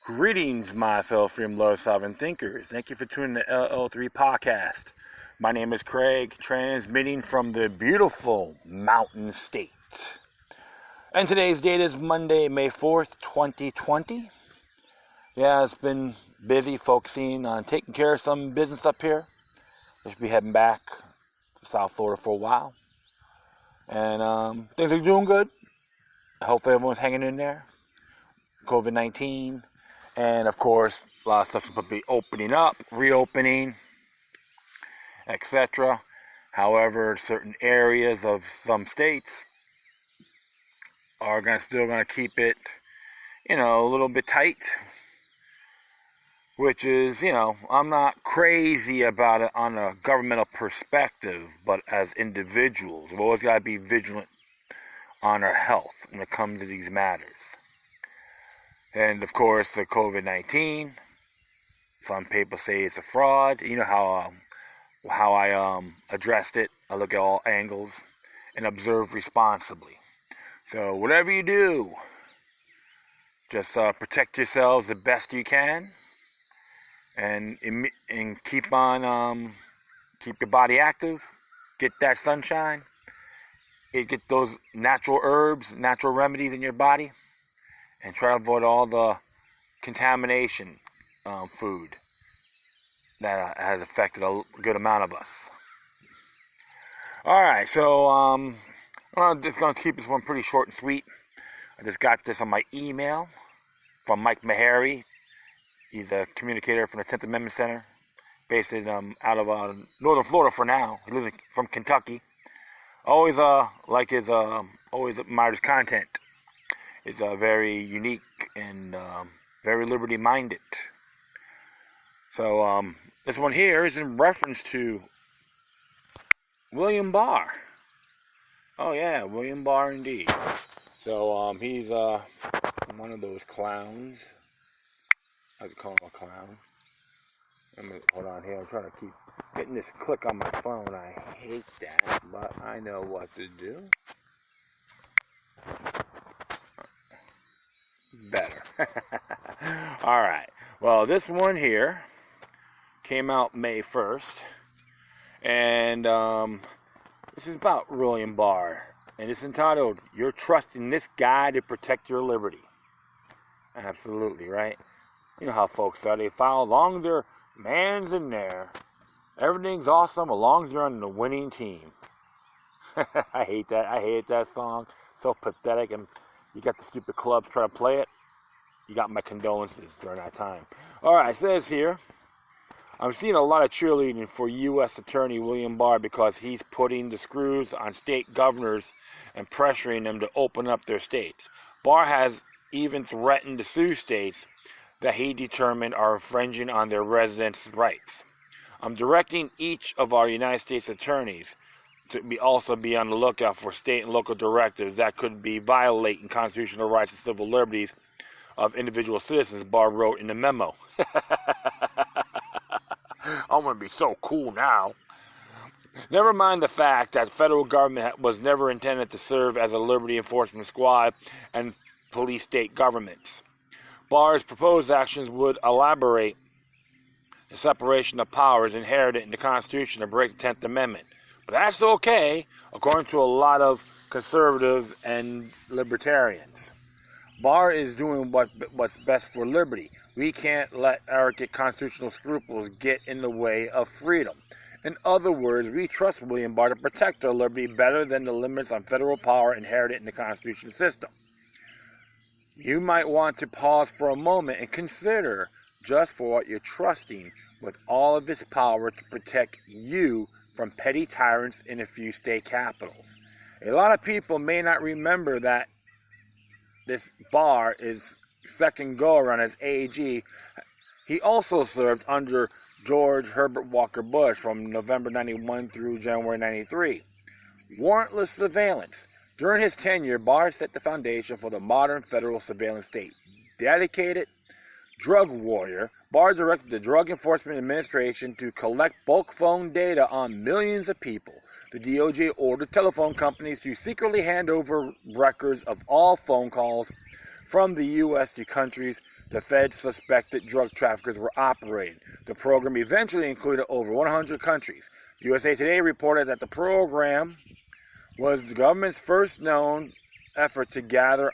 Greetings, my fellow freedom lovers, sovereign thinkers. Thank you for tuning to LL3 Podcast. My name is Craig, transmitting from the beautiful Mountain State. And today's date is Monday, May 4th, 2020. Yeah, it's been busy focusing on taking care of some business up here. I should be heading back to South Florida for a while. And things are doing good. Hopefully everyone's hanging in there. COVID-19. And of course, a lot of stuff will be opening up, reopening, etc. However, certain areas of some states are still going to keep it, a little bit tight. Which is, I'm not crazy about it on a governmental perspective, but as individuals, we've always got to be vigilant on our health when it comes to these matters. And of course, the COVID-19. Some people say it's a fraud. You know how I addressed it. I look at all angles and observe responsibly. So whatever you do, just protect yourselves the best you can, and keep your body active. Get that sunshine. Get those natural herbs, natural remedies in your body. And try to avoid all the contamination food that has affected a good amount of us. Alright, so I'm just going to keep this one pretty short and sweet. I just got this on my email from Mike Meharry. He's a communicator from the 10th Amendment Center, based out of northern Florida for now. He lives from Kentucky. Always always admired his content. Is very unique and very liberty-minded. So this one here is in reference to William Barr. Oh yeah, William Barr indeed. So he's one of those clowns. I could call him a clown. Hold on here. I'm trying to keep getting this click on my phone. I hate that, but I know what to do. Better. Alright. Well, this one here came out May 1st. And this is about William Barr. And it's entitled, "You're Trusting This Guy to Protect Your Liberty." Absolutely, right? You know how folks are. They follow along their man's in there. Everything's awesome as long as you're on the winning team. I hate that. I hate that song. So pathetic. And you got the stupid clubs trying to play it. You got my condolences during that time. Alright, it says here, I'm seeing a lot of cheerleading for U.S. Attorney William Barr because he's putting the screws on state governors and pressuring them to open up their states. Barr has even threatened to sue states that he determined are infringing on their residents' rights. I'm directing each of our United States attorneys to also be on the lookout for state and local directives that could be violating constitutional rights and civil liberties of individual citizens, Barr wrote in the memo. I'm going to be so cool now. Never mind the fact that the federal government was never intended to serve as a liberty enforcement squad and police state governments. Barr's proposed actions would elaborate the separation of powers inherited in the Constitution to break the 10th Amendment. But that's okay, according to a lot of conservatives and libertarians. Barr is doing what's best for liberty. We can't let arrogant constitutional scruples get in the way of freedom. In other words, we trust William Barr to protect our liberty better than the limits on federal power inherited in the Constitution system. You might want to pause for a moment and consider just for what you're trusting with all of this power to protect you from petty tyrants in a few state capitals. A lot of people may not remember that this Barr is second go-around as AG. He also served under George Herbert Walker Bush from November 91 through January 93. Warrantless surveillance. During his tenure, Barr set the foundation for the modern federal surveillance state. Dedicated drug warrior, Barr directed the Drug Enforcement Administration to collect bulk phone data on millions of people. The DOJ ordered telephone companies to secretly hand over records of all phone calls from the U.S. to countries the Feds suspected drug traffickers were operating. The program eventually included over 100 countries. USA Today reported that the program was the government's first known effort to gather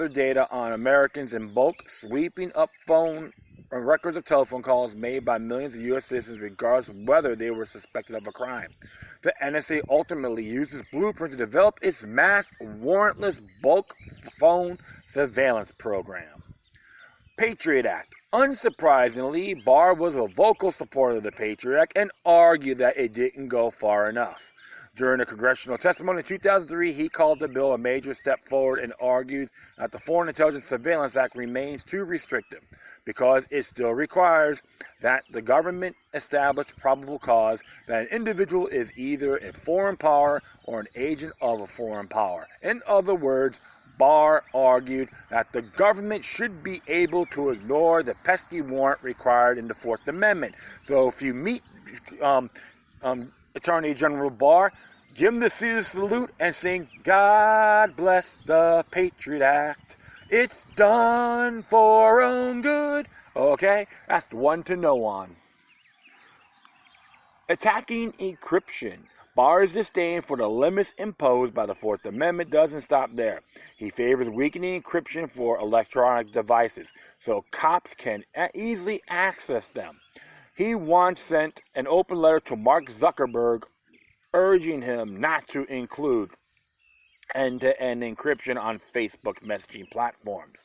data on Americans in bulk, sweeping up phone records of telephone calls made by millions of U.S. citizens regardless of whether they were suspected of a crime. The NSA ultimately used this blueprint to develop its mass warrantless bulk phone surveillance program. Patriot Act. Unsurprisingly, Barr was a vocal supporter of the Patriot Act and argued that it didn't go far enough. During a congressional testimony in 2003, he called the bill a major step forward and argued that the Foreign Intelligence Surveillance Act remains too restrictive because it still requires that the government establish probable cause that an individual is either a foreign power or an agent of a foreign power. In other words, Barr argued that the government should be able to ignore the pesky warrant required in the Fourth Amendment. So if you meet Attorney General Barr, give him the Caesar salute and sing, "God bless the Patriot Act. It's done for our own good." Okay, that's the one to know on. Attacking encryption. Barr's disdain for the limits imposed by the Fourth Amendment doesn't stop there. He favors weakening encryption for electronic devices so cops can easily access them. He once sent an open letter to Mark Zuckerberg urging him not to include end-to-end encryption on Facebook messaging platforms.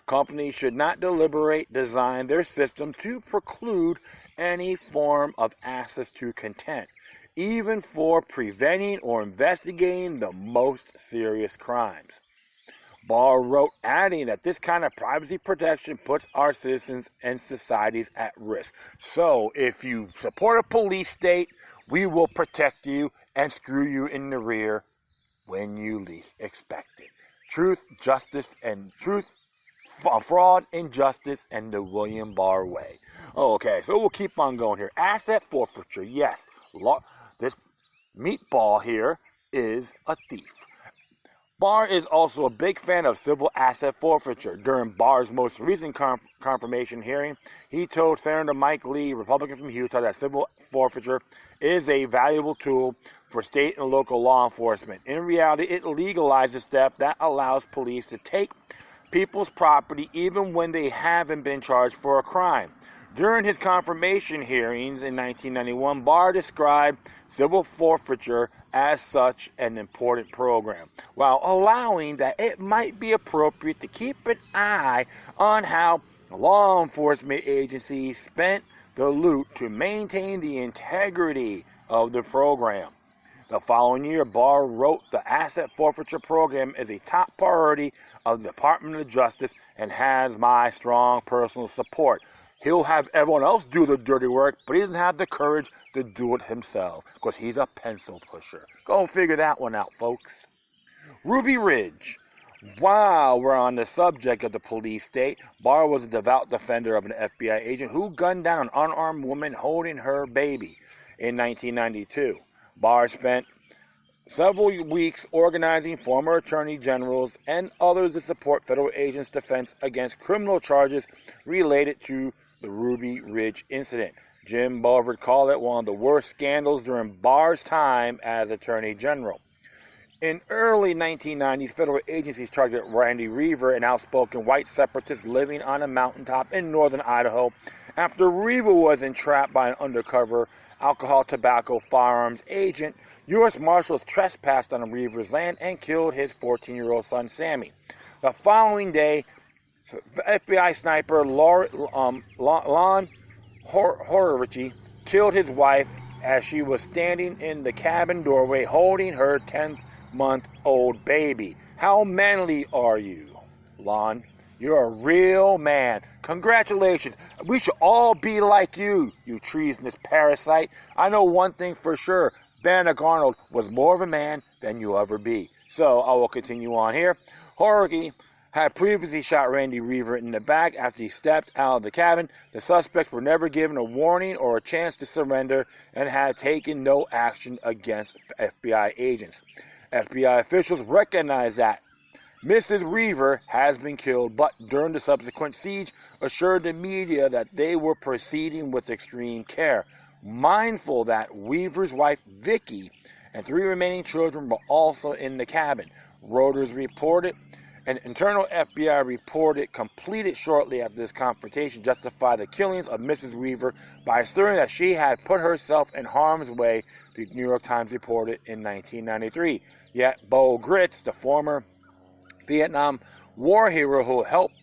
Companies should not deliberately design their system to preclude any form of access to content, even for preventing or investigating the most serious crimes. Barr wrote, adding that this kind of privacy protection puts our citizens and societies at risk. So, if you support a police state, we will protect you and screw you in the rear when you least expect it. Fraud, injustice, and the William Barr way. Okay, so we'll keep on going here. Asset forfeiture, yes. This meatball here is a thief. Barr is also a big fan of civil asset forfeiture. During Barr's most recent confirmation hearing, he told Senator Mike Lee, Republican from Utah, that civil forfeiture is a valuable tool for state and local law enforcement. In reality, it legalizes theft that allows police to take people's property even when they haven't been charged for a crime. During his confirmation hearings in 1991, Barr described civil forfeiture as such an important program, while allowing that it might be appropriate to keep an eye on how law enforcement agencies spent the loot to maintain the integrity of the program. The following year, Barr wrote, "The asset forfeiture program is a top priority of the Department of Justice and has my strong personal support. He'll have everyone else do the dirty work, but he doesn't have the courage to do it himself because he's a pencil pusher." Go figure that one out, folks. Ruby Ridge. While we're on the subject of the police state, Barr was a devout defender of an FBI agent who gunned down an unarmed woman holding her baby in 1992. Barr spent several weeks organizing former attorney generals and others to support federal agents' defense against criminal charges related to the Ruby Ridge incident. Jim Bovard called it one of the worst scandals during Barr's time as attorney general. In early 1990s, federal agencies targeted Randy Reaver, an outspoken white separatist living on a mountaintop in northern Idaho, after Reaver was entrapped by an undercover alcohol, tobacco, firearms agent. U.S. Marshals trespassed on Reaver's land and killed his 14-year-old son, Sammy. The following day, FBI sniper Lon Horowitz killed his wife as she was standing in the cabin doorway holding her 10-month-old baby. How manly are you, Lon? You're a real man. Congratulations. We should all be like you, you treasonous parasite. I know one thing for sure. Benedict Arnold was more of a man than you'll ever be. So I will continue on here. Horowitz had previously shot Randy Reaver in the back after he stepped out of the cabin. The suspects were never given a warning or a chance to surrender and had taken no action against FBI agents. FBI officials recognized that Mrs. Weaver has been killed, but during the subsequent siege assured the media that they were proceeding with extreme care, mindful that Weaver's wife, Vicky, and 3 remaining children were also in the cabin. Reuters reported an internal FBI report completed shortly after this confrontation justified the killings of Mrs. Weaver by asserting that she had put herself in harm's way, the New York Times reported in 1993. Yet Bo Gritz, the former Vietnam War hero who helped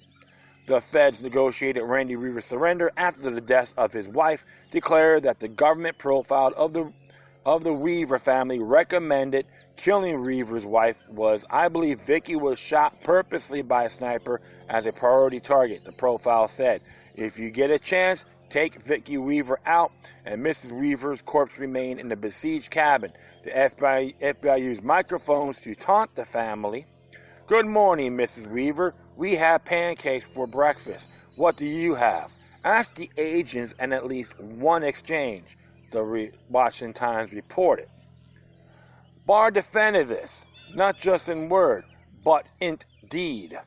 the feds negotiate Randy Weaver's surrender after the death of his wife, declared that the government profile of the Weaver family recommended killing Weaver's wife was, I believe Vicky was shot purposely by a sniper as a priority target, the profile said. If you get a chance, take Vicky Weaver out, and Mrs. Weaver's corpse remained in the besieged cabin. The FBI used microphones to taunt the family. Good morning, Mrs. Weaver. We have pancakes for breakfast. What do you have? Ask the agents and at least one exchange, the Washington Times reported. Barr defended this, not just in word, but in deed.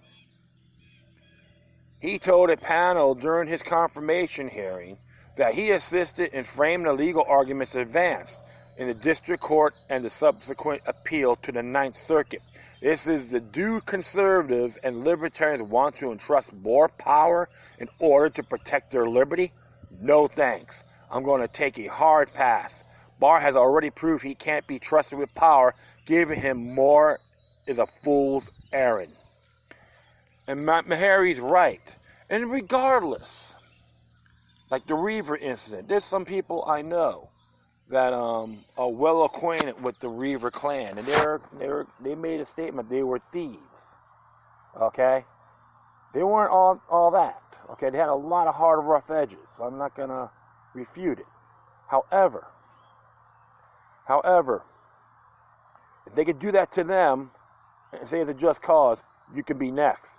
He told a panel during his confirmation hearing that he assisted in framing the legal arguments advanced in the district court and the subsequent appeal to the Ninth Circuit. This is the do conservatives and libertarians want to entrust more power in order to protect their liberty? No thanks. I'm going to take a hard pass. Barr has already proved he can't be trusted with power. Giving him more is a fool's errand. And Meharry's right. And regardless, like the Weaver incident, there's some people I know that are well acquainted with the Weaver clan, and they made a statement they were thieves. Okay, they weren't all that. Okay, they had a lot of hard, rough edges. So I'm not gonna refute it. However, if they could do that to them and say it's a just cause, you can be next.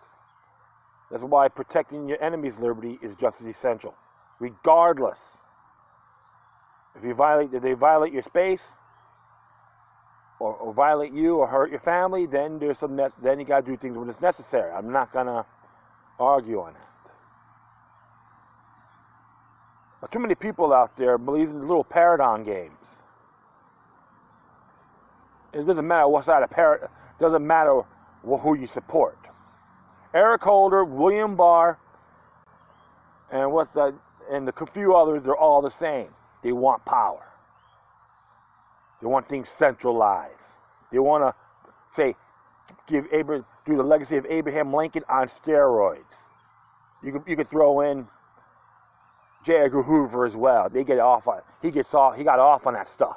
That's why protecting your enemy's liberty is just as essential, regardless. If they violate your space, or violate you, or hurt your family, then there's then you got to do things when it's necessary. I'm not gonna argue on that. But too many people out there believe in the little paradigm games. It doesn't matter what side of paradigm. Doesn't matter who you support. Eric Holder, William Barr, and and the few others, they're all the same. They want power. They want things centralized. They want to say, do the legacy of Abraham Lincoln on steroids. You could throw in J. Edgar Hoover as well. He got off on that stuff.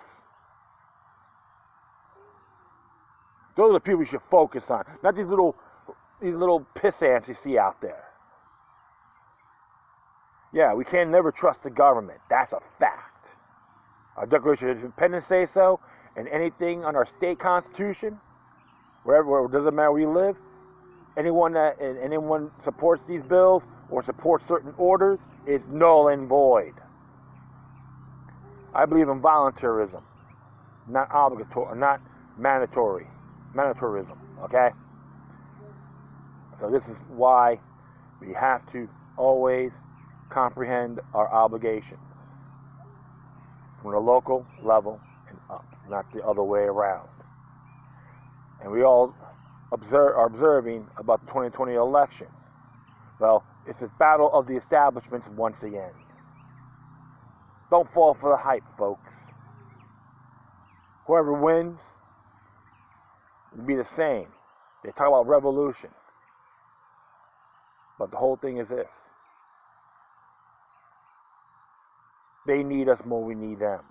Those are the people you should focus on, not these little piss ants you see out there. Yeah, we can never trust the government. That's a fact. Our Declaration of Independence says so, and anything on our state constitution, wherever it doesn't matter where you live, anyone supports these bills or supports certain orders is null and void. I believe in voluntarism, not obligatory, not mandatory. Mandatorism, okay? So this is why we have to always comprehend our obligations from the local level and up, not the other way around. And we all are observing about the 2020 election. Well, it's a battle of the establishments once again. Don't fall for the hype, folks. Whoever wins will be the same. They talk about revolution. But the whole thing is this. They need us more than we need them.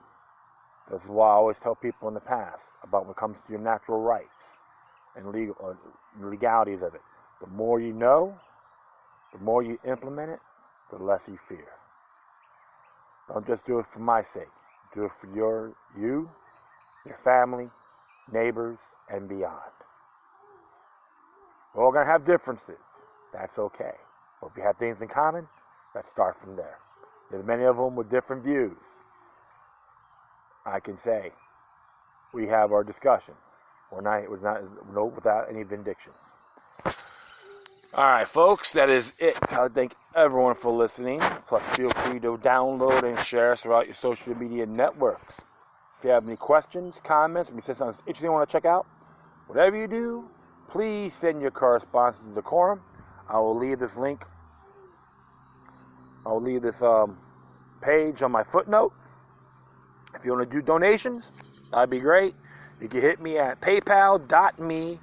This is why I always tell people in the past about when it comes to your natural rights and legalities of it. The more you know, the more you implement it, the less you fear. Don't just do it for my sake. Do it for you, your family, neighbors, and beyond. We're all going to have differences. That's okay. But if we have things in common, let's start from there. There's many of them with different views. I can say we have our discussions. We're not without any vindictions. Alright, folks, that is it. I thank everyone for listening. Plus, feel free to download and share us throughout your social media networks. If you have any questions, comments, or you said something interesting you want to check out, whatever you do, please send your correspondence to Decorum. I will leave this link. I'll leave this page on my footnote. If you want to do donations, that'd be great. You can hit me at paypal.me/Loki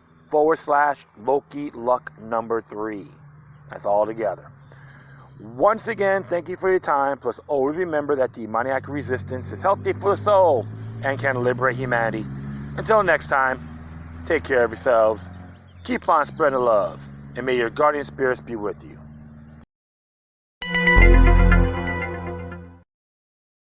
Luck number 3. That's all together. Once again, thank you for your time. Plus, always remember that demoniac resistance is healthy for the soul and can liberate humanity. Until next time, take care of yourselves. Keep on spreading love. And may your guardian spirits be with you.